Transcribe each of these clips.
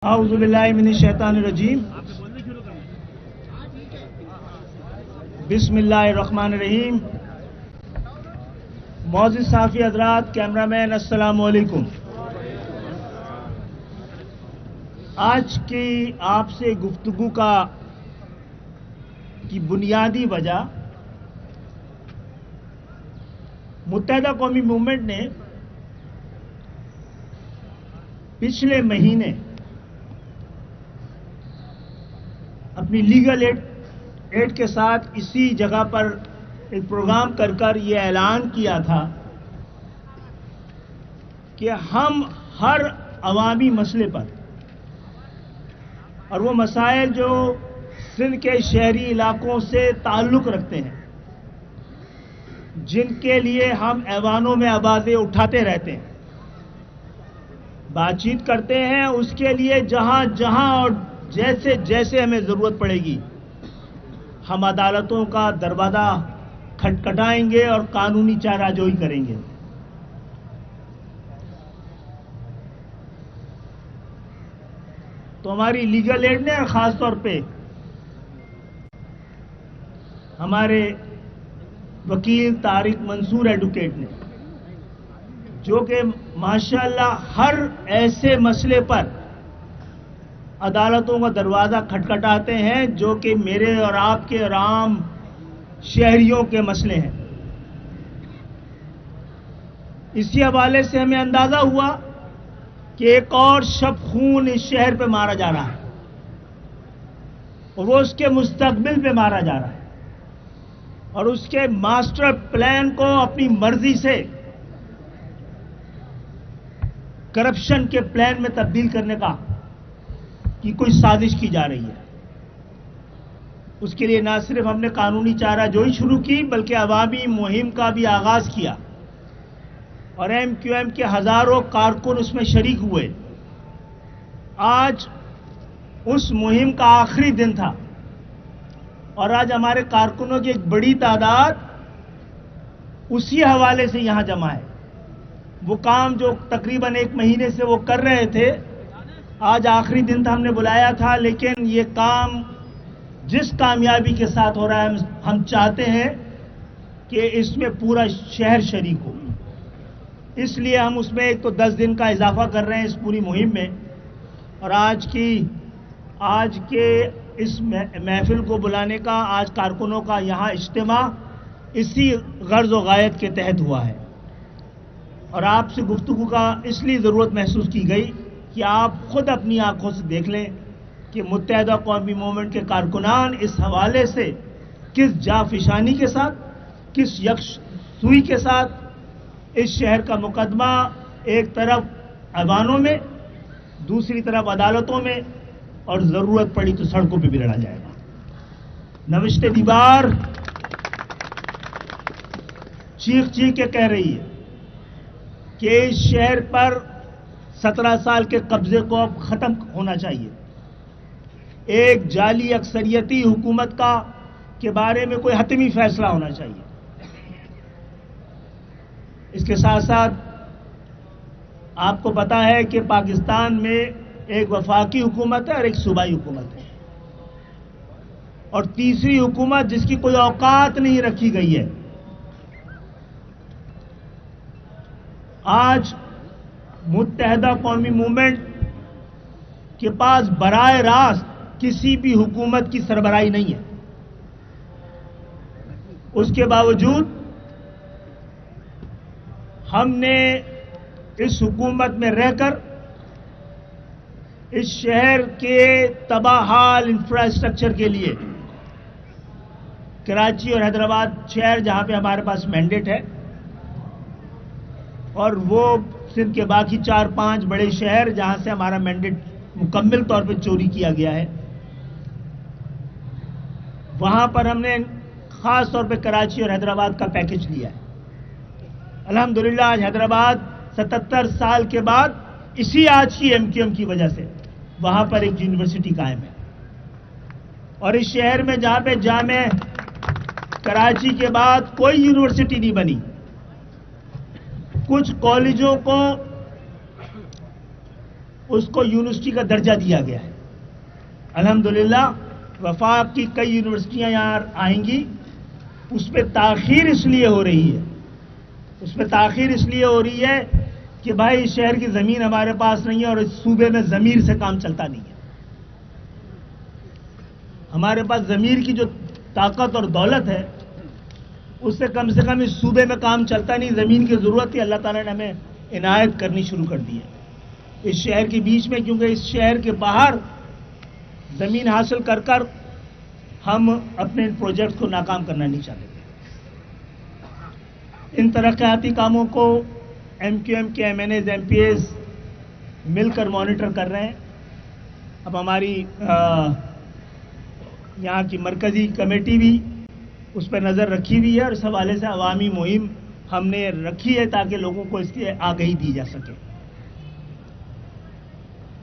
اعوذ باللہ من الشیطان الرجیم بسم اللہ الرحمن الرحیم۔ معزز صحافی حضرات، کیمرہ مین، السلام علیکم۔ آج کی آپ سے گفتگو کی بنیادی وجہ متحدہ قومی موومنٹ نے پچھلے مہینے اپنی لیگل ایڈ کے ساتھ اسی جگہ پر ایک پروگرام کر یہ اعلان کیا تھا کہ ہم ہر عوامی مسئلے پر، اور وہ مسائل جو سندھ کے شہری علاقوں سے تعلق رکھتے ہیں، جن کے لیے ہم ایوانوں میں آوازیں اٹھاتے رہتے ہیں، بات چیت کرتے ہیں، اس کے لیے جہاں جہاں اور جیسے جیسے ہمیں ضرورت پڑے گی ہم عدالتوں کا دروازہ کھٹکھٹائیں گے اور قانونی چارہ جوئی کریں گے۔ تو ہماری لیگل ایڈ نے، خاص طور پہ ہمارے وکیل طارق منصور ایڈوکیٹ نے، جو کہ ماشاءاللہ ہر ایسے مسئلے پر عدالتوں کا دروازہ کھٹکھٹاتے ہیں جو کہ میرے اور آپ کے اور عام شہریوں کے مسئلے ہیں، اسی حوالے سے ہمیں اندازہ ہوا کہ ایک اور شب خون اس شہر پہ مارا جا رہا ہے، اور وہ اس کے مستقبل پہ مارا جا رہا ہے، اور اس کے ماسٹر پلان کو اپنی مرضی سے کرپشن کے پلان میں تبدیل کرنے کی کوئی سازش کی جا رہی ہے۔ اس کے لیے نہ صرف ہم نے قانونی چارہ جوئی شروع کی، بلکہ عوامی مہم کا بھی آغاز کیا، اور ایم کیو ایم کے ہزاروں کارکن اس میں شریک ہوئے۔ آج اس مہم کا آخری دن تھا، اور آج ہمارے کارکنوں کی ایک بڑی تعداد اسی حوالے سے یہاں جمع ہے۔ وہ کام جو تقریباً ایک مہینے سے وہ کر رہے تھے، آج آخری دن تھا، ہم نے بلایا تھا، لیکن یہ کام جس کامیابی کے ساتھ ہو رہا ہے، ہم چاہتے ہیں کہ اس میں پورا شہر شریک ہو، اس لیے ہم اس میں ایک تو 10 دن کا اضافہ کر رہے ہیں اس پوری مہم میں، اور آج کے اس محفل کو بلانے کا، آج کارکنوں کا یہاں اجتماع اسی غرض و غایت کے تحت ہوا ہے۔ اور آپ سے گفتگو کا اس لیے ضرورت محسوس کی گئی کہ آپ خود اپنی آنکھوں سے دیکھ لیں کہ متحدہ قومی موومنٹ کے کارکنان اس حوالے سے کس جافشانی کے ساتھ، کس یکسوئی کے ساتھ اس شہر کا مقدمہ ایک طرف ایوانوں میں، دوسری طرف عدالتوں میں، اور ضرورت پڑی تو سڑکوں پہ بھی لڑا جائے گا۔ نوشتہ دیوار چیخ کے کہہ رہی ہے کہ اس شہر پر 17 سال کے قبضے کو اب ختم ہونا چاہیے۔ ایک جعلی اکثریتی حکومت کے بارے میں کوئی حتمی فیصلہ ہونا چاہیے۔ اس کے ساتھ ساتھ آپ کو پتا ہے کہ پاکستان میں ایک وفاقی حکومت ہے اور ایک صوبائی حکومت ہے، اور تیسری حکومت جس کی کوئی اوقات نہیں رکھی گئی ہے۔ آج متحدہ قومی موومنٹ کے پاس براہ راست کسی بھی حکومت کی سربراہی نہیں ہے، اس کے باوجود ہم نے اس حکومت میں رہ کر اس شہر کے تباہ حال انفراسٹرکچر کے لیے کراچی اور حیدرآباد شہر، جہاں پہ ہمارے پاس مینڈیٹ ہے، اور وہ سندھ کے باقی 4-5 بڑے شہر جہاں سے ہمارا مینڈیٹ مکمل طور پہ چوری کیا گیا ہے، وہاں پر ہم نے خاص طور پہ کراچی اور حیدرآباد کا پیکج لیا ہے۔ الحمدللہ آج حیدرآباد 77 سال کے بعد اسی آج کی ایم کیو ایم کی وجہ سے وہاں پر ایک یونیورسٹی قائم ہے، اور اس شہر میں جہاں پہ جامع کراچی کے بعد کوئی یونیورسٹی نہیں بنی، کچھ کالجوں کو اس کو یونیورسٹی کا درجہ دیا گیا ہے. الحمدللہ وفاق کی کئی یونیورسٹیاں یہاں آئیں گی. اس پہ تاخیر اس لیے ہو رہی ہے کہ بھائی اس شہر کی زمین ہمارے پاس نہیں ہے اور اس صوبے میں ضمیر سے کام چلتا نہیں ہے. ہمارے پاس ضمیر کی جو طاقت اور دولت ہے اس سے کم اس صوبے میں کام چلتا نہیں. زمین کی ضرورت ہے, اللہ تعالیٰ نے ہمیں عنایت کرنی شروع کر دی ہے اس شہر کے بیچ میں, کیونکہ اس شہر کے باہر زمین حاصل کر کر ہم اپنے پروجیکٹ کو ناکام کرنا نہیں چاہتے. ان ترقیاتی کاموں کو ایم کیو ایم کے M N As M P As مل کر مانیٹر کر رہے ہیں. اب ہماری یہاں کی مرکزی کمیٹی بھی اس پہ نظر رکھی ہوئی ہے اور اس حوالے سے عوامی مہم ہم نے رکھی ہے تاکہ لوگوں کو اس کی آگہی دی جا سکے.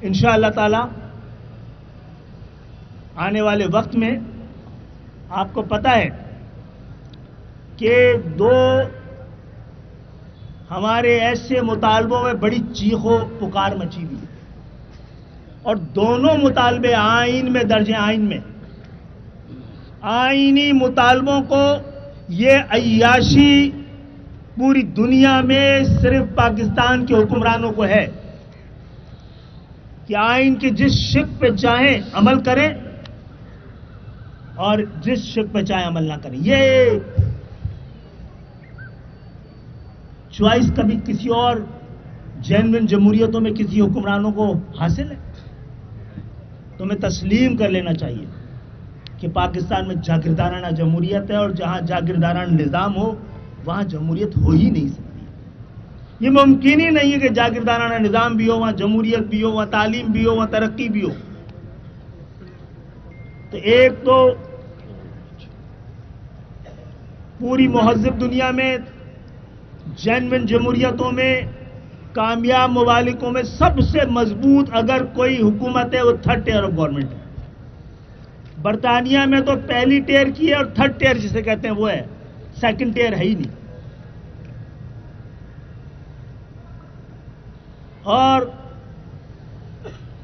انشاءاللہ تعالی آنے والے وقت میں آپ کو پتہ ہے کہ دو ہمارے ایسے مطالبوں میں بڑی چیخ و پکار مچی ہوئی ہے اور دونوں مطالبے آئین میں درج ہیں. آئین میں آئینی مطالبوں کو یہ عیاشی پوری دنیا میں صرف پاکستان کے حکمرانوں کو ہے کہ آئین کے جس شق پہ چاہیں عمل کریں اور جس شق پہ چاہیں عمل نہ کریں. یہ چوائس کبھی کسی اور جینوئن جمہوریتوں میں کسی حکمرانوں کو حاصل ہے؟ تو ہمیں تسلیم کر لینا چاہیے کہ پاکستان میں جاگیردارانہ جمہوریت ہے اور جہاں جاگیردارانہ نظام ہو وہاں جمہوریت ہو ہی نہیں سکتی. یہ ممکن ہی نہیں ہے کہ جاگیردارانہ نظام بھی ہو, وہاں جمہوریت بھی ہو, وہاں تعلیم بھی ہو, وہاں ترقی بھی ہو. تو ایک تو پوری مہذب دنیا میں جینوئن جمہوریتوں میں کامیاب ممالکوں میں سب سے مضبوط اگر کوئی حکومت ہے وہ تھرڈ ٹیئر آف گورنمنٹ ہے. برطانیہ میں تو پہلی ٹیئر کی ہے اور تھرڈ ٹیئر جسے کہتے ہیں وہ ہے, سیکنڈ ٹیئر ہے ہی نہیں. اور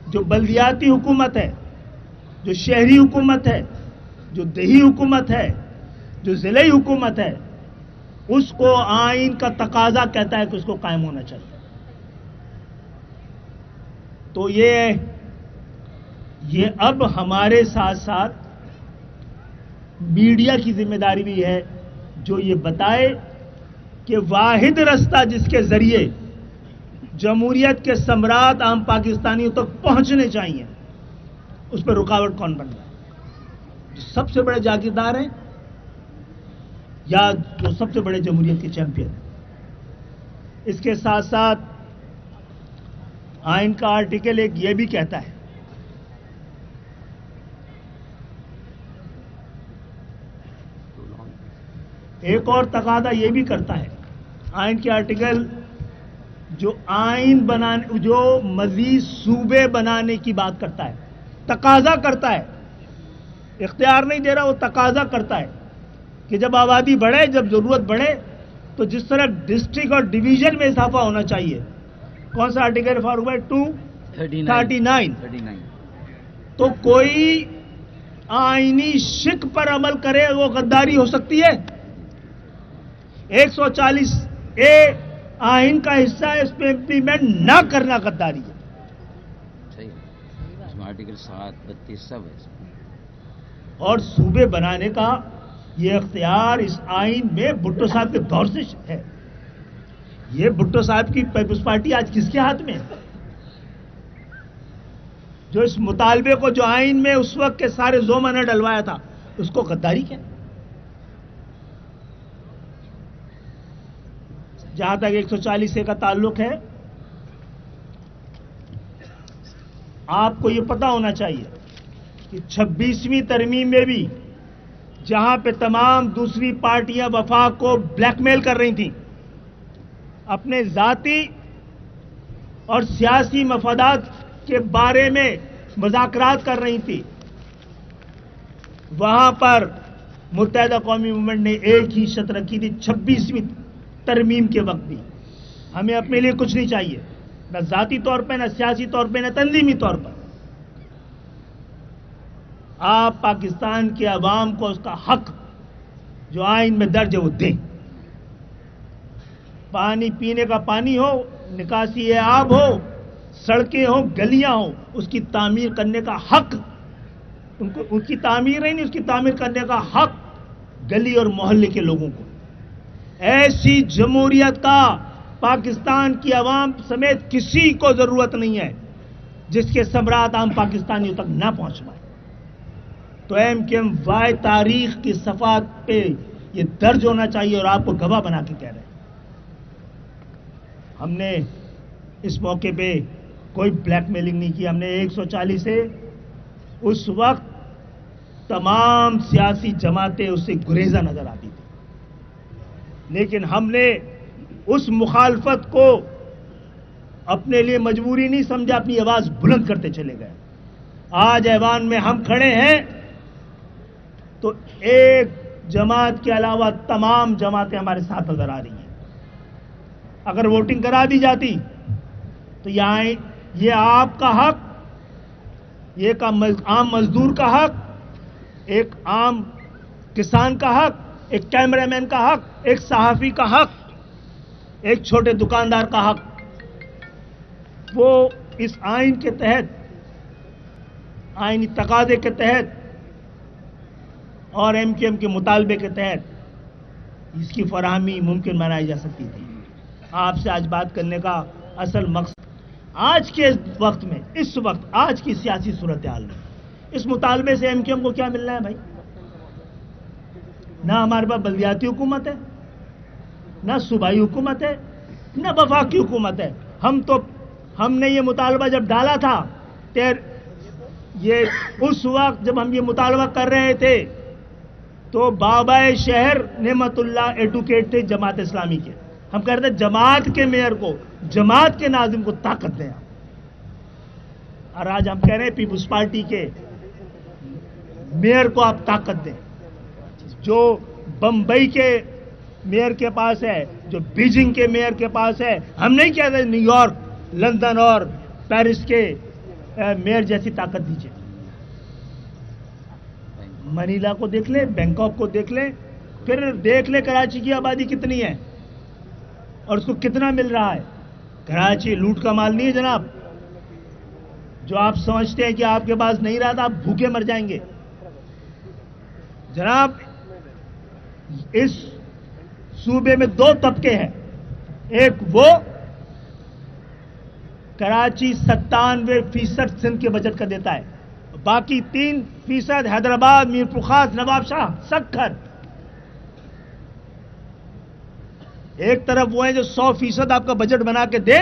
جو بلدیاتی حکومت ہے, جو شہری حکومت ہے, جو دیہی حکومت ہے, جو ضلعی حکومت ہے, اس کو آئین کا تقاضا کہتا ہے کہ اس کو قائم ہونا چاہیے. تو یہ اب ہمارے ساتھ ساتھ میڈیا کی ذمہ داری بھی ہے جو یہ بتائے کہ واحد رستہ جس کے ذریعے جمہوریت کے ثمرات عام پاکستانیوں تک پہنچنے چاہیے اس پہ رکاوٹ کون بن رہا ہے؟ جو سب سے بڑے جاگیردار ہیں یا جو سب سے بڑے جمہوریت کے چیمپئن ہیں. اس کے ساتھ ساتھ آئین کا آرٹیکل ایک یہ بھی کہتا ہے ایک اور تقاضا یہ بھی کرتا ہے آئین کے آرٹیکل جو آئین بنانے جو مزید صوبے بنانے کی بات کرتا ہے, تقاضا کرتا ہے, اختیار نہیں دے رہا, وہ تقاضا کرتا ہے کہ جب آبادی بڑھے, جب ضرورت بڑھے تو جس طرح ڈسٹرکٹ اور ڈویژن میں اضافہ ہونا چاہیے. کون سا آرٹیکل فاروق بھائی؟ 239. تو کوئی آئینی شق پر عمل کرے وہ غداری ہو سکتی ہے؟ 140A آئین کا حصہ ہے, اس پہ امپلیمنٹ نہ کرنا غداری ہے. صحیح, اس میں آرٹیکل 7, 32 سب ہے. اور صوبے بنانے کا یہ اختیار اس آئین میں بھٹو صاحب کے دور سے ہے. یہ بھٹو صاحب کی پیپلز پارٹی آج کس کے ہاتھ میں ہے جو اس مطالبے کو جو آئین میں اس وقت کے سارے زومن نے ڈلوایا تھا اس کو غداری کیا؟ جہاں تک 140A کا تعلق ہے, آپ کو یہ پتا ہونا چاہیے کہ 26ویں ترمیم میں بھی جہاں پہ تمام دوسری پارٹیاں وفاق کو بلیک میل کر رہی تھیں, اپنے ذاتی اور سیاسی مفادات کے بارے میں مذاکرات کر رہی تھی, وہاں پر متحدہ قومی موومنٹ نے ایک ہی شرط رکھی تھی 26ویں ترمیم کے وقت بھی, ہمیں اپنے لیے کچھ نہیں چاہیے, نہ ذاتی طور پہ، نہ سیاسی طور پہ، نہ تنظیمی طور پر. آپ پاکستان کے عوام کو اس کا حق جو آئین میں درج ہے وہ دیں. پانی پینے کا پانی ہو، نکاسی آب ہو، سڑکیں ہوں، گلیاں ہوں، اس کی تعمیر کرنے کا حق ان کی تعمیر ہی نہیں، اس کی تعمیر کرنے کا حق گلی اور محلے کے لوگوں کو. ایسی جمہوریت کا پاکستان کی عوام سمیت کسی کو ضرورت نہیں ہے جس کے ثمرات عام پاکستانیوں تک نہ پہنچ پائے. تو ایم کیو ایم وائی تاریخ کی صفحات پہ یہ درج ہونا چاہیے اور آپ کو گواہ بنا کے کہہ رہے ہیں. ہم نے اس موقع پہ کوئی بلیک میلنگ نہیں کی. ہم نے 140 سے اس وقت تمام سیاسی جماعتیں اس سے گریزہ نظر آتی تھی، لیکن ہم نے اس مخالفت کو اپنے لیے مجبوری نہیں سمجھا، اپنی آواز بلند کرتے چلے گئے. آج ایوان میں ہم کھڑے ہیں تو ایک جماعت کے علاوہ تمام جماعتیں ہمارے ساتھ نظر آ رہی ہیں. اگر ووٹنگ کرا دی جاتی تو یہ آپ کا حق، یہ ایک عام مزدور کا حق، ایک عام کسان کا حق، ایک کیمرہ مین کا حق، ایک صحافی کا حق، ایک چھوٹے دکاندار کا حق، وہ اس آئین کے تحت، آئینی تقاضے کے تحت اور ایم کیو ایم کے مطالبے کے تحت اس کی فراہمی ممکن بنائی جا سکتی تھی. آپ سے آج بات کرنے کا اصل مقصد آج کے وقت میں، اس وقت آج کی سیاسی صورتحال میں اس مطالبے سے ایم کیو ایم کو کیا ملنا ہے بھائی؟ نہ ہمارے پاس بلدیاتی حکومت ہے، نہ صوبائی حکومت ہے، نہ وفاقی حکومت ہے. ہم نے یہ مطالبہ جب ڈالا تھا، یہ اس وقت جب ہم یہ مطالبہ کر رہے تھے تو بابائے شہر نعمت اللہ ایڈوکیٹ تھے جماعت اسلامی کے. ہم کہہ رہے تھے جماعت کے میئر کو، جماعت کے ناظم کو طاقت دیں. اور آج ہم کہہ رہے ہیں پیپلز پارٹی کے میئر کو آپ طاقت دیں. جو بمبئی کے میئر کے پاس ہے، جو بیجنگ کے میئر کے پاس ہے، ہم نہیں کہتے نیو یارک، لندن اور پیرس کے میئر جیسی طاقت دیجیے. منیلا کو دیکھ لیں، بینکاک کو دیکھ لیں، پھر دیکھ لیں کراچی کی آبادی کتنی ہے اور اس کو کتنا مل رہا ہے. کراچی لوٹ کا مال نہیں ہے جناب. جو آپ سمجھتے ہیں کہ آپ کے پاس نہیں رہا تھا، آپ بھوکے مر جائیں گے جناب. اس صوبے میں 2 طبقے ہیں. ایک وہ کراچی 97% سندھ کے بجٹ کا دیتا ہے، باقی 3% حیدرآباد، میرپور خاص، نواب شاہ، سکھر. ایک طرف وہ ہیں جو 100% آپ کا بجٹ بنا کے دے،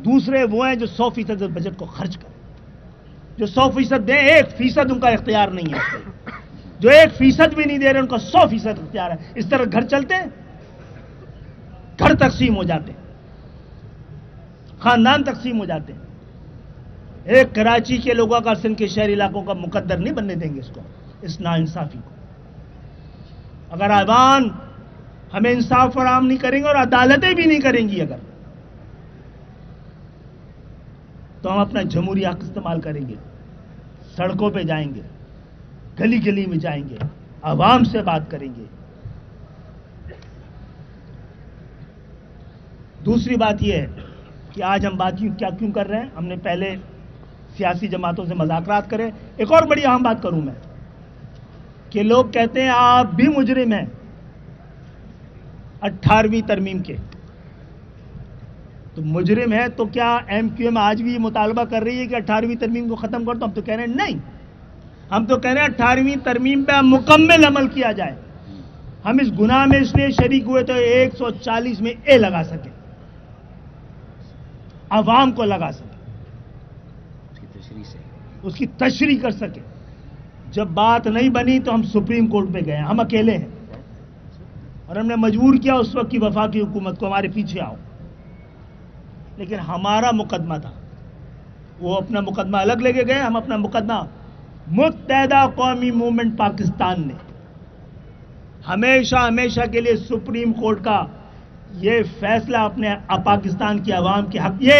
دوسرے وہ ہیں جو 100% بجٹ کو خرچ کریں. جو 100% دیں، 1% ان کا اختیار نہیں ہے. جو 1% بھی نہیں دے رہے ان کا 100% اختیار ہے. اس طرح گھر چلتے، گھر تقسیم ہو جاتے، خاندان تقسیم ہو جاتے. ایک کراچی کے لوگوں کا سندھ کے شہری علاقوں کا مقدر نہیں بننے دیں گے اس ناانصافی کو. اگر ایوان ہمیں انصاف فراہم نہیں کریں گے اور عدالتیں بھی نہیں کریں گی اگر، تو ہم اپنا جمہوری حق استعمال کریں گے. سڑکوں پہ جائیں گے، گلی گلی میں جائیں گے، عوام سے بات کریں گے. دوسری بات یہ ہے کہ آج ہم بات کیوں کر رہے ہیں. ہم نے پہلے سیاسی جماعتوں سے مذاکرات کرے. ایک اور بڑی اہم بات کروں میں کہ لوگ کہتے ہیں آپ بھی مجرم ہیں 18ویں ترمیم کے. تو مجرم ہے تو کیا ایم کیو ایم آج بھی یہ مطالبہ کر رہی ہے کہ 18ویں ترمیم کو ختم کر دو؟ ہم تو کہہ رہے ہیں نہیں. ہم تو کہہ رہے ہیں 18ویں ترمیم پہ مکمل عمل کیا جائے. ہم اس گناہ میں اس لیے شریک ہوئے تو 140 میں اے لگا سکے، عوام کو لگا سکے، اس کی تشریح کر سکے. جب بات نہیں بنی تو ہم سپریم کورٹ پہ گئے. ہم اکیلے ہیں اور ہم نے مجبور کیا اس وقت کی وفاقی حکومت کو ہمارے پیچھے آؤ. لیکن ہمارا مقدمہ تھا، وہ اپنا مقدمہ الگ لے کے گئے، ہم اپنا مقدمہ. متحدہ قومی موومنٹ پاکستان نے ہمیشہ کے لیے سپریم کورٹ کا یہ فیصلہ اپنے پاکستان کی عوام کے حق، یہ